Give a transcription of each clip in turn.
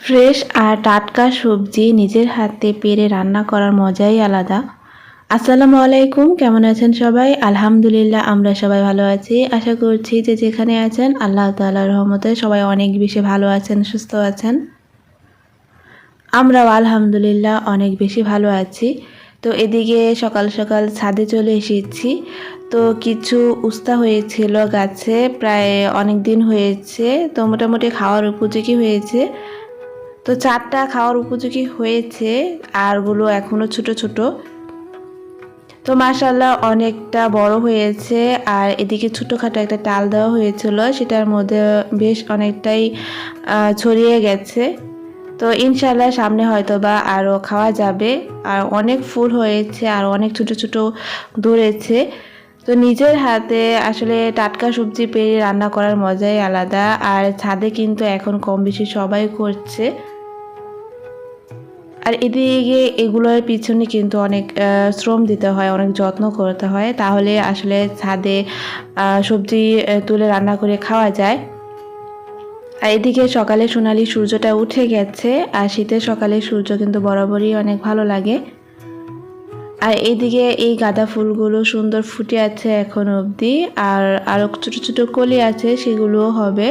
Fresh আর টাটকা সবজি নিজের হাতে পেড়ে রান্না করার মজাই আলাদা। আসসালামু আলাইকুম, কেমন আছেন সবাই? আলহামদুলিল্লাহ, আমরা সবাই ভালো আছি। আশা করছি যে যেখানে আছেন আল্লাহ তাআলার রহমতে সবাই অনেক বেশি ভালো আছেন, সুস্থ আছেন। আমরাও আলহামদুলিল্লাহ অনেক বেশি ভালো আছি। তো এদিকে সকাল সকাল ছাদে চলে এসেছি। তো কিছু উস্তা হয়েছিল গাছে, প্রায় অনেক দিন হয়েছে, তো মোটামুটি খাওয়ার উপযোগী হয়েছে। তো চারটা খাওয়ার উপযোগী হয়েছে, আরগুলো এখনো ছোট ছোট। তো মাশাআল্লাহ অনেকটা বড় হয়েছে। আর এদিকে ছোটোখাটো একটা টাল দেওয়া হয়েছিল, সেটার মধ্যে বেশ অনেকটাই ছড়িয়ে গেছে। তো ইনশাআল্লাহ সামনে হয়তো বা আরও খাওয়া যাবে। আর অনেক ফুল হয়েছে আর অনেক ছোট ছোট ধরেছে। তো নিজের হাতে আসলে টাটকা সবজি পেড়ে রান্না করার মজাই আলাদা। আর ছাদে কিন্তু এখন কম বেশি সবাই করছে। আর এদিকে এগুলোর পিছনে কিন্তু অনেক শ্রম দিতে হয়, অনেক যত্ন করতে হয়, তাহলে আসলে ছাদে সবজি তুলে রান্না করে খাওয়া যায়। আর এদিকে সকালে সোনালি সূর্যটা উঠে গেছে। আর শীতের সকালে সূর্য কিন্তু বরাবরই অনেক ভালো লাগে। আর এইদিকে এই গাঁদা ফুলগুলো সুন্দর ফুটে আছে এখন অবধি। আর আরও ছোট ছোট কলি আছে, সেগুলোও হবে।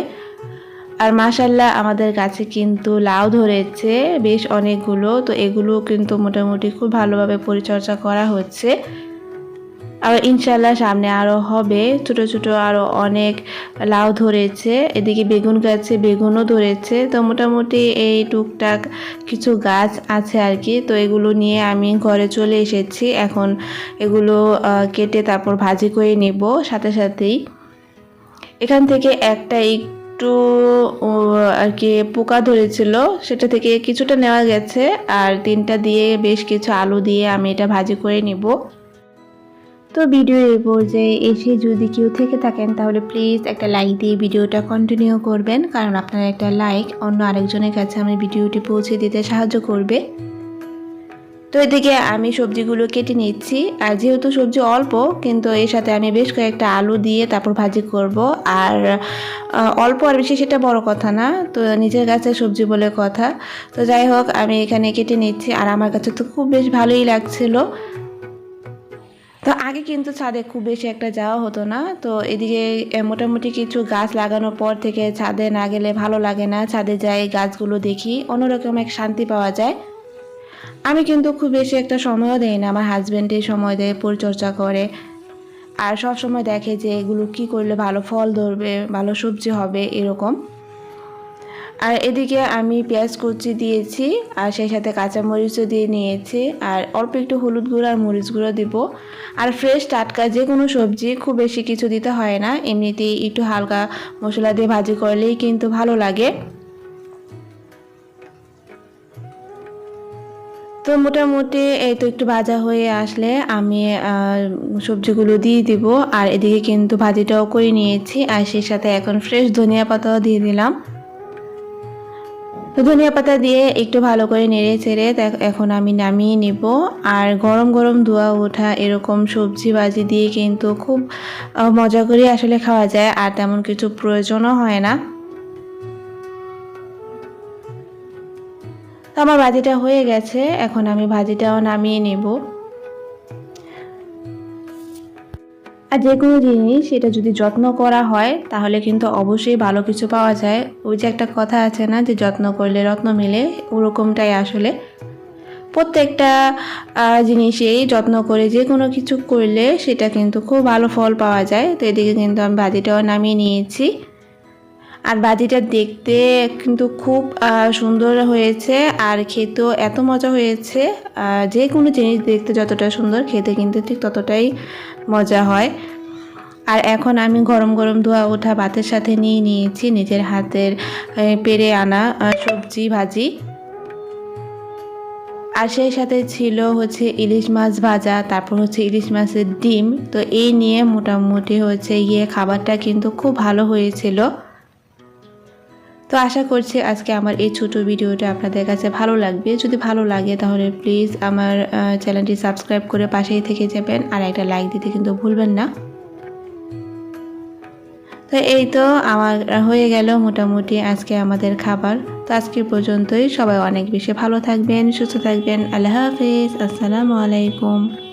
আর মাশাআল্লাহ আমাদের গাছে কিন্তু লাউ ধরেছে বেশ অনেকগুলো। তো এগুলো কিন্তু মোটামুটি খুব ভালোভাবে পরিচর্যা করা হচ্ছে। আর ইনশাআল্লাহ সামনে আরও হবে, ছোট ছোট আরও অনেক লাউ ধরেছে। এদিকে বেগুন গাছে বেগুনও ধরেছে। তো মোটামুটি এই টুকটাক কিছু গাছ আছে আর কি। তো এগুলো নিয়ে আমি ঘরে চলে এসেছি। এখন এগুলো কেটে তারপর ভাজি করে নেব সাথে সাথেই। এখান থেকে একটা একটু আর কি পোকা ধরেছিল, সেটা থেকে কিছুটা নেওয়া গেছে। আর তিনটা দিয়ে বেশ কিছু আলু দিয়ে আমি এটা ভাজি করে নিব। তো ভিডিও এই পর্যায়ে এসে যদি কেউ থেকে থাকেন তাহলে প্লিজ একটা লাইক দিয়ে ভিডিওটা কন্টিনিউ করবেন, কারণ আপনার একটা লাইক অন্য আরেকজনের কাছে আমার ভিডিওটি পৌঁছে দিতে সাহায্য করবে। তো এদিকে আমি সবজিগুলো কেটে নিচ্ছি। আর যেহেতু সবজি অল্প, কিন্তু এর সাথে আমি বেশ কয়েকটা আলু দিয়ে তারপর ভাজি করব। আর অল্প আর বেশি সেটা বড় কথা না, তো নিজের কাছে সবজি বলে কথা। তো যাই হোক, আমি এখানে কেটে নিচ্ছি। আর আমার কাছে তো খুব বেশ ভালোই লাগছিল। তো আগে কিন্তু ছাদে খুব বেশি একটা যাওয়া হতো না। তো এদিকে মোটামুটি কিছু গাছ লাগানোর পর থেকে ছাদে না গেলে ভালো লাগে না। ছাদে যাই, গাছগুলো দেখি, অন্যরকম এক শান্তি পাওয়া যায়। আমি কিন্তু খুব বেশি একটা সময়ও দেই না, আমার হাজব্যান্ডের সময় দেয়, পরিচর্যা করে। আর সব সময় দেখে যে এগুলো কি করলে ভালো ফল ধরবে, ভালো সবজি হবে, এরকম। আর এদিকে আমি পেঁয়াজ কুচি দিয়েছি, আর সেই সাথে কাঁচামরিচও দিয়ে নিয়েছি। আর অল্প একটু হলুদ গুঁড়ো আর মরিচ গুঁড়ো দিব। আর ফ্রেশ টাটকা যে কোনো সবজি খুব বেশি কিছু দিতে হয় না, এমনিতেই একটু হালকা মশলা দিয়ে ভাজি করলেই কিন্তু ভালো লাগে। তো মোটামুটি এই তো একটু ভাজা হয়ে আসলে আমি সবজিগুলো দিয়ে দিব। আর এদিকে কিন্তু ভাজিটাও করে নিয়েছি। আর সেই সাথে এখন ফ্রেশ ধনিয়া পাতাও দিয়ে দিলাম। তো ধনিয়া পাতা দিয়ে একটু ভালো করে নেড়ে চেড়ে এখন আমি নামিয়ে নিব। আর গরম গরম ধোয়া ওঠা এরকম সবজি ভাজি দিয়ে কিন্তু খুব মজা করে আসলে খাওয়া যায়, আর তেমন কিছু প্রয়োজনও হয় না। তো আমার ভাজিটা হয়ে গেছে, এখন আমি ভাজিটাও নামিয়ে নেব। আর যে কোনো জিনিস সেটা যদি যত্ন করা হয় তাহলে কিন্তু অবশ্যই ভালো কিছু পাওয়া যায়। ওই যে একটা কথা আছে না, যে যত্ন করলে রত্ন মেলে, ওরকমটাই আসলে। প্রত্যেকটা জিনিসেই যত্ন করে যে কোনো কিছু করলে সেটা কিন্তু খুব ভালো ফল পাওয়া যায়। তো এদিকে কিন্তু আমি ভাজিটাও নামিয়ে নিয়েছি। আর ভাজিটা দেখতে কিন্তু খুব সুন্দর হয়েছে, আর খেতেও এত মজা হয়েছে। যে কোনো জিনিস দেখতে যতটা সুন্দর, খেতে কিন্তু ঠিক ততটাই মজা হয়। আর এখন আমি গরম গরম ধোয়া ওঠা ভাতের সাথে নিয়ে নিয়েছি নিজের হাতের পেড়ে আনা সবজি ভাজি। আর সেই সাথে ছিল হচ্ছে ইলিশ মাছ ভাজা, তারপর হচ্ছে ইলিশ মাছের ডিম। তো এই নিয়ে মোটামুটি হচ্ছে গিয়ে খাবারটা কিন্তু খুব ভালো হয়েছিল। তো আশা করছি আজকে আমার এই ছোট ভিডিওটা আপনাদের কাছে ভালো লাগবে। যদি ভালো লাগে তাহলে প্লিজ আমার চ্যানেলটি সাবস্ক্রাইব করে পাশেই থেকে যাবেন, আর একটা লাইক দিতে কিন্তু ভুলবেন না। তো এই তো আমার হয়ে গেল মোটামুটি আজকে আমাদের খাবার। তো আজকে পর্যন্তই, সবাই অনেক বেশি ভালো থাকবেন, সুস্থ থাকবেন। আল্লাহ হাফিজ, আসসালামু আলাইকুম।